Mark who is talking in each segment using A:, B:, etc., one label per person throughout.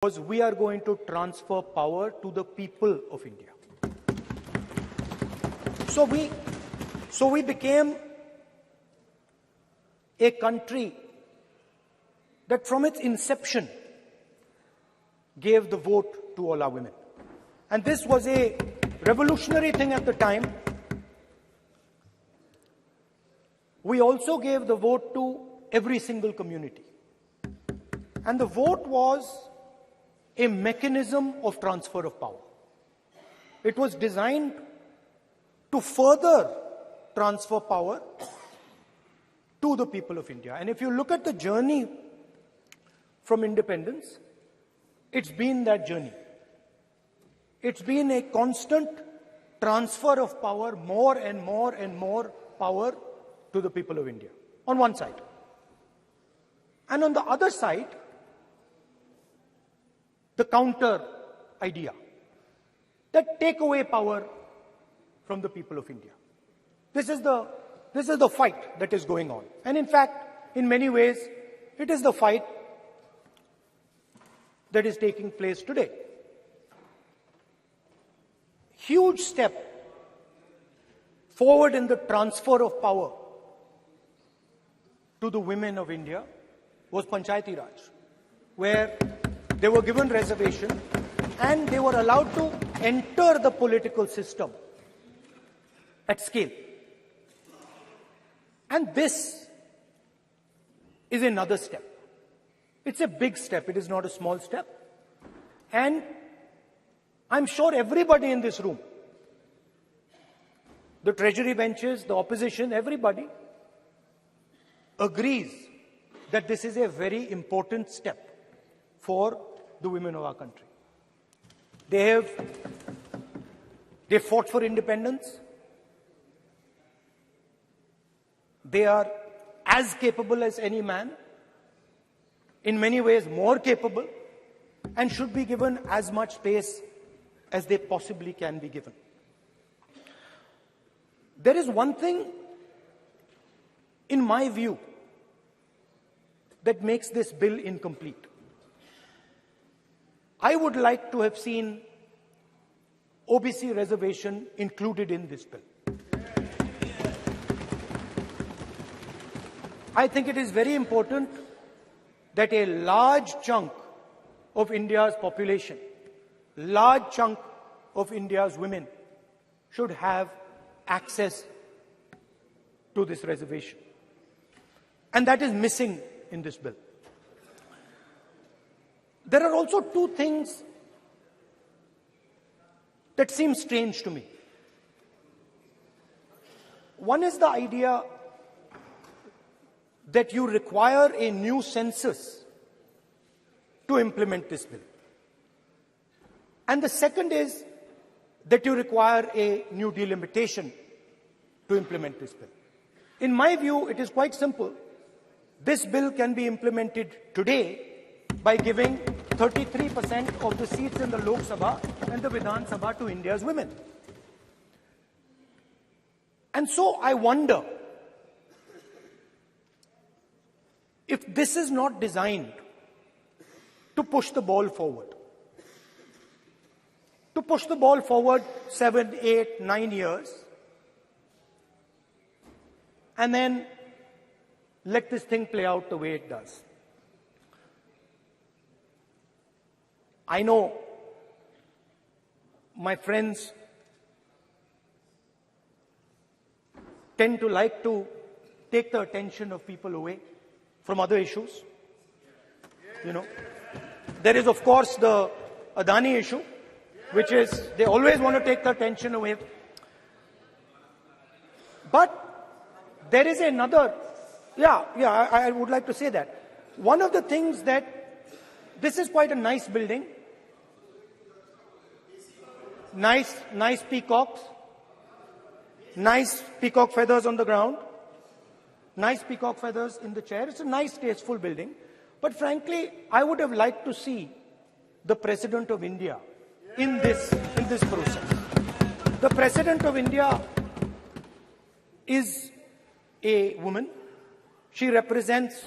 A: was we are going to transfer power to the people of India. So we became a country that from its inception gave the vote to all our women. And this was a revolutionary thing at the time. We also gave the vote to every single community. And the vote was a mechanism of transfer of power. It was designed to further transfer power to the people of India. And if you look at the journey from independence, it's been that journey. It's been a constant transfer of power, more and more and more power to the people of India, on one side. And on the other side, the counter idea that take away power from the people of India. This is the fight that is going on. And in fact, in many ways, it is the fight that is taking place today. Huge step forward in the transfer of power to the women of India was Panchayati Raj, where they were given reservation and they were allowed to enter the political system at scale. And this is another step. It's a big step. It is not a small step. And I'm sure everybody in this room, the treasury benches, the opposition, everybody agrees that this is a very important step for the women of our country. They fought for independence. They are as capable as any man, in many ways more capable, and should be given as much space as they possibly can be given. There is one thing, in my view, that makes this bill incomplete. I would like to have seen OBC reservation included in this bill. I think it is very important that a large chunk of India's population, large chunk of India's women should have access to this reservation. And that is missing in this bill. There are also two things that seem strange to me. One is the idea that you require a new census to implement this bill. And the second is that you require a new delimitation to implement this bill. In my view, it is quite simple. This bill can be implemented today by giving 33% of the seats in the Lok Sabha and the Vidhan Sabha to India's women. And so I wonder if this is not designed to push the ball forward. To push the ball forward 7, 8, 9 years, and then let this thing play out the way it does. I know my friends tend to like to take the attention of people away from other issues. You know, there is of course the Adani issue, which is they always want to take the attention away. But there is another, I would like to say that. One of the things that, this is quite a nice building, nice peacocks, nice peacock feathers on the ground, nice peacock feathers in the chair. It's a nice, tasteful building. But frankly, I would have liked to see the President of India in this process. The President of India is a woman. She represents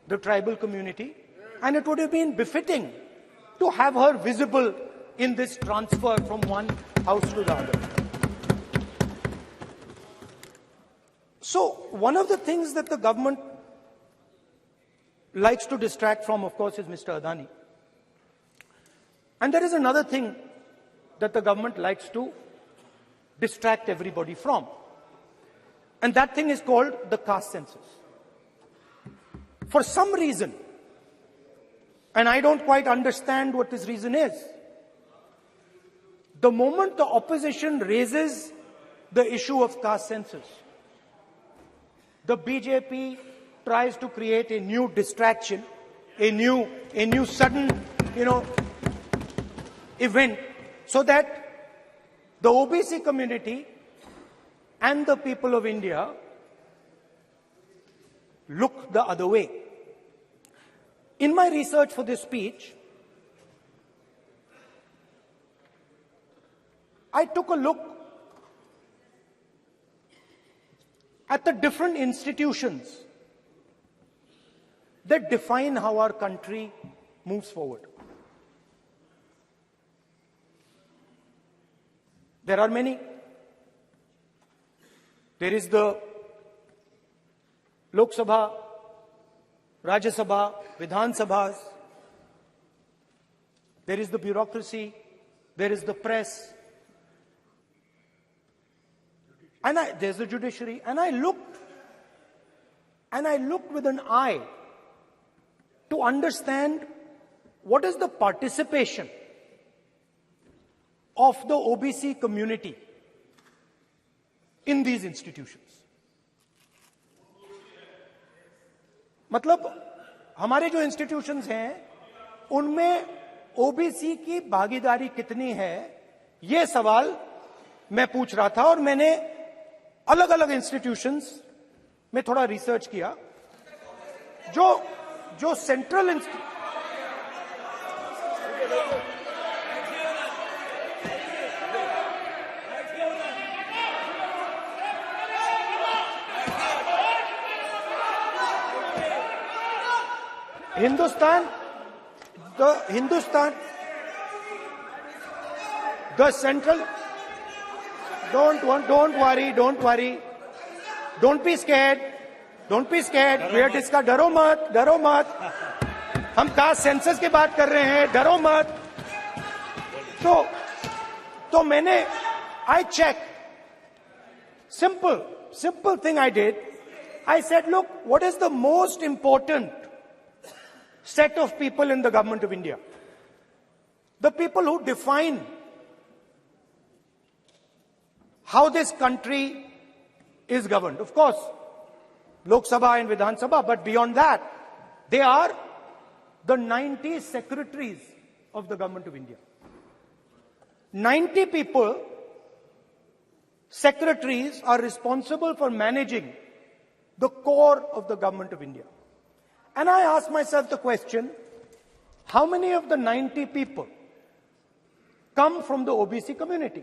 A: the tribal community, and it would have been befitting to have her visible in this transfer from one house to the other. So, one of the things that the government likes to distract from, of course, is Mr. Adani. And there is another thing that the government likes to distract everybody from. And that thing is called the caste census. For some reason, and I don't quite understand what this reason is, the moment the opposition raises the issue of caste census, the BJP tries to create a new distraction, a new sudden, event, so that the OBC community and the people of India look the other way. In my research for this speech, I took a look at the different institutions that define how our country moves forward. There are many. There is the Lok Sabha, Rajya Sabha, Vidhan Sabhas. There is the bureaucracy. There is the press. And there's the judiciary. And I looked with an eye to understand what is the participation of the OBC community in these institutions. मतलब हमारे जो institutions हैं उनमें OBC की भागीदारी कितनी है, ये सवाल मैं पूछ रहा था और मैंने अलग अलग इंस्टीट्यूशंस में थोड़ा रिसर्च किया. जो central the central, don't worry, don't be scared, we are discussing, डरो मत, हम कास्ट सेंसस की बात कर रहे हैं, डरो मत. तो मैंने, I checked, simple thing I did. I said, look, what is the most important set of people in the government of India? The people who define how this country is governed. Of course, Lok Sabha and Vidhan Sabha, but beyond that, they are the 90 secretaries of the government of India. 90 people, secretaries, are responsible for managing the core of the government of India. And I asked myself the question, how many of the 90 people come from the OBC community?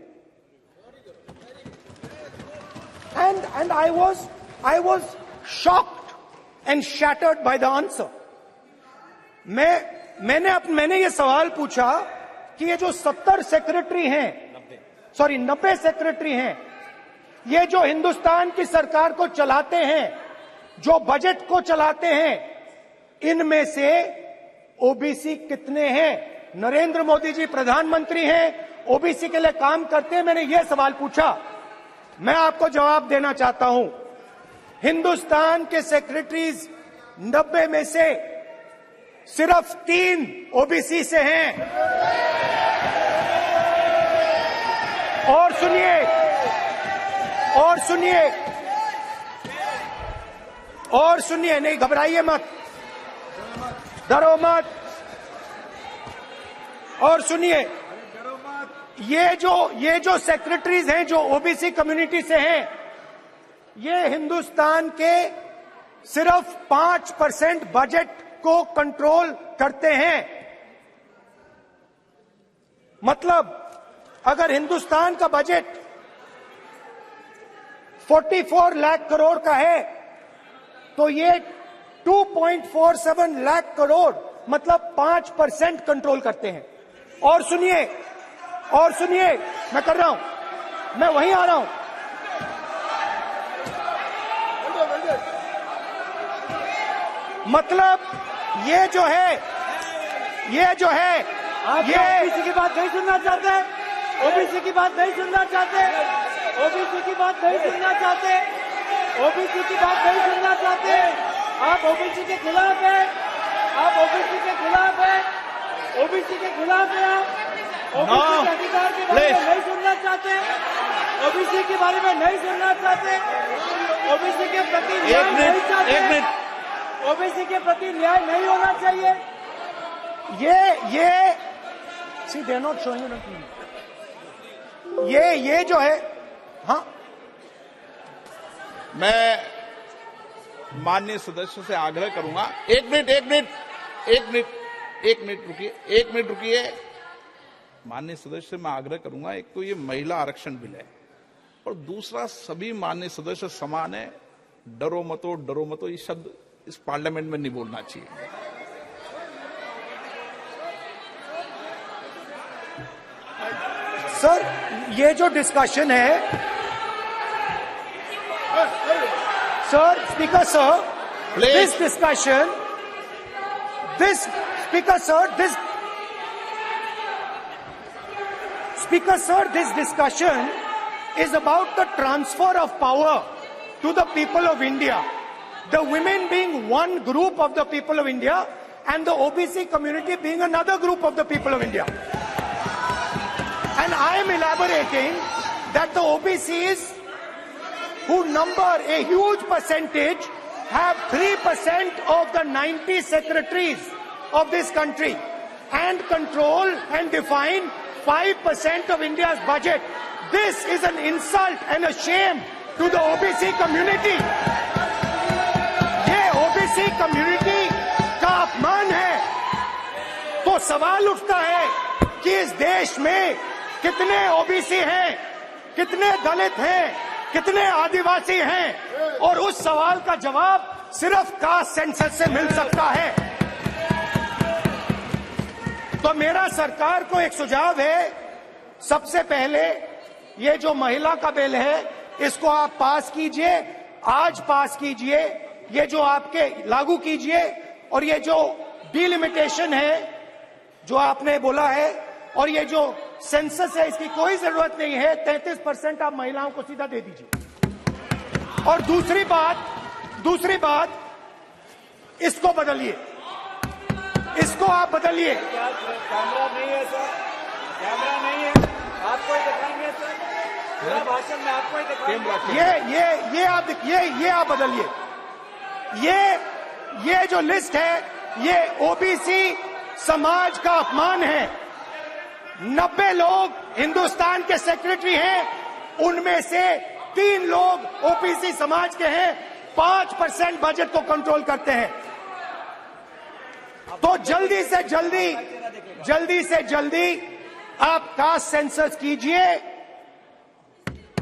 A: And I was shocked and shattered by the answer. मैंने ये सवाल पूछा कि ये जो 70 secretary हैं, 90 secretary हैं, ये जो हिंदुस्तान की सरकार को चलाते हैं, जो बजट को चलाते हैं, इनमें से ओबीसी कितने हैं? नरेंद्र मोदी जी प्रधानमंत्री हैं, ओबीसी के लिए काम करते हैं. मैंने ये सवाल पूछा. मैं आपको जवाब देना चाहता हूं. हिंदुस्तान के सेक्रेटरीज 90 में से सिर्फ 3 ओबीसी से हैं. और सुनिए, नहीं घबराइए मत, डरो मत. और सुनिए, ये जो सेक्रेटरीज हैं जो ओबीसी कम्युनिटी से हैं, ये हिंदुस्तान के सिर्फ 5% बजट को कंट्रोल करते हैं. मतलब अगर हिंदुस्तान का बजट 44 लाख करोड़ का है, तो ये 2.47 लाख करोड़ मतलब 5% कंट्रोल करते हैं। और सुनिए, मैं कर रहा हूं, मैं वहीं आ रहा हूं। मतलब ये जो है
B: आप ओबीसी की बात नहीं सुनना चाहते, ओबीसी की बात नहीं सुनना चाहते, ओबीसी की बात नहीं सुनना चाहते, ओबीसी की बात नहीं सुनना चाहते। आप ओबीसी के खिलाफ है, आप ओबीसी के खिलाफ है, ओबीसी के खिलाफ है। आप ओबीसी के अधिकार के बारे में नहीं सुनना चाहते, ओबीसी के बारे में नहीं सुनना चाहते, ओबीसी के प्रति न्याय नहीं चाहते, ओबीसी के प्रति न्याय नहीं होना चाहिए।
A: ये सी दे नॉट शोइंग ये जो है, हाँ,
C: मैं माननीय सदस्य से आग्रह करूंगा, एक मिनट रुकिए। माननीय सदस्य से मैं आग्रह करूंगा, एक तो ये महिला आरक्षण बिल है और दूसरा सभी माननीय सदस्य समान है। डरो मतो ये शब्द इस पार्लियामेंट में नहीं बोलना चाहिए।
A: सर, ये जो डिस्कशन है, sir, speaker sir, this discussion, Speaker sir, this discussion is about the transfer of power to the people of India. The women being one group of the people of India and the OBC community being another group of the people of India. And I am elaborating that the OBCs, who number a huge percentage, have 3% of the 90 secretaries of this country and control and define 5% of India's budget. This is an insult and a shame to the OBC community. ये OBC community का अपमान है। तो सवाल उठता है कि इस देश में कितने OBC हैं, कितने दलित हैं, कितने आदिवासी हैं, और उस सवाल का जवाब सिर्फ कास्ट सेंसस से मिल सकता है। तो मेरा सरकार को एक सुझाव है, सबसे पहले ये जो महिला का बिल है इसको आप पास कीजिए, आज पास कीजिए, ये जो आपके लागू कीजिए, और ये जो डिलिमिटेशन है जो आपने बोला है, और ये जो सेंसस है इसकी कोई जरूरत नहीं है, 33% आप महिलाओं को सीधा दे दीजिए। और दूसरी बात इसको बदलिए, इसको आप बदलिए।
B: कैमरा नहीं है सर, कैमरा नहीं है, आपको ही दिखाएंगे सर, पूरा भाषण में आपको ही दिखाएंगे।
A: ये आप बदलिए। ये जो लिस्ट है ये ओबीसी समाज का अपमान है। 90 लोग हिंदुस्तान के सेक्रेटरी हैं, उनमें से 3 लोग ओबीसी समाज के हैं, 5% बजट को कंट्रोल करते हैं। तो जल्दी से जल्दी आप कास्ट सेंसस कीजिए,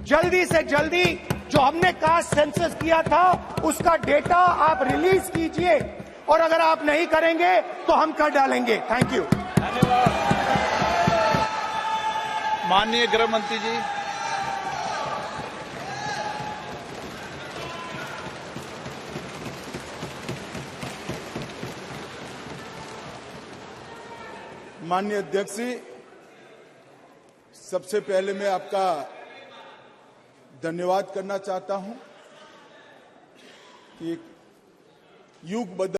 A: जल्दी से जल्दी जो हमने कास्ट सेंसस किया था उसका डेटा आप रिलीज कीजिए, और अगर आप नहीं करेंगे तो हम कर डालेंगे। Thank you.
C: माननीय गृह मंत्री जी।
D: माननीय अध्यक्ष जी, सबसे पहले मैं आपका धन्यवाद करना चाहता हूं कि युग बदल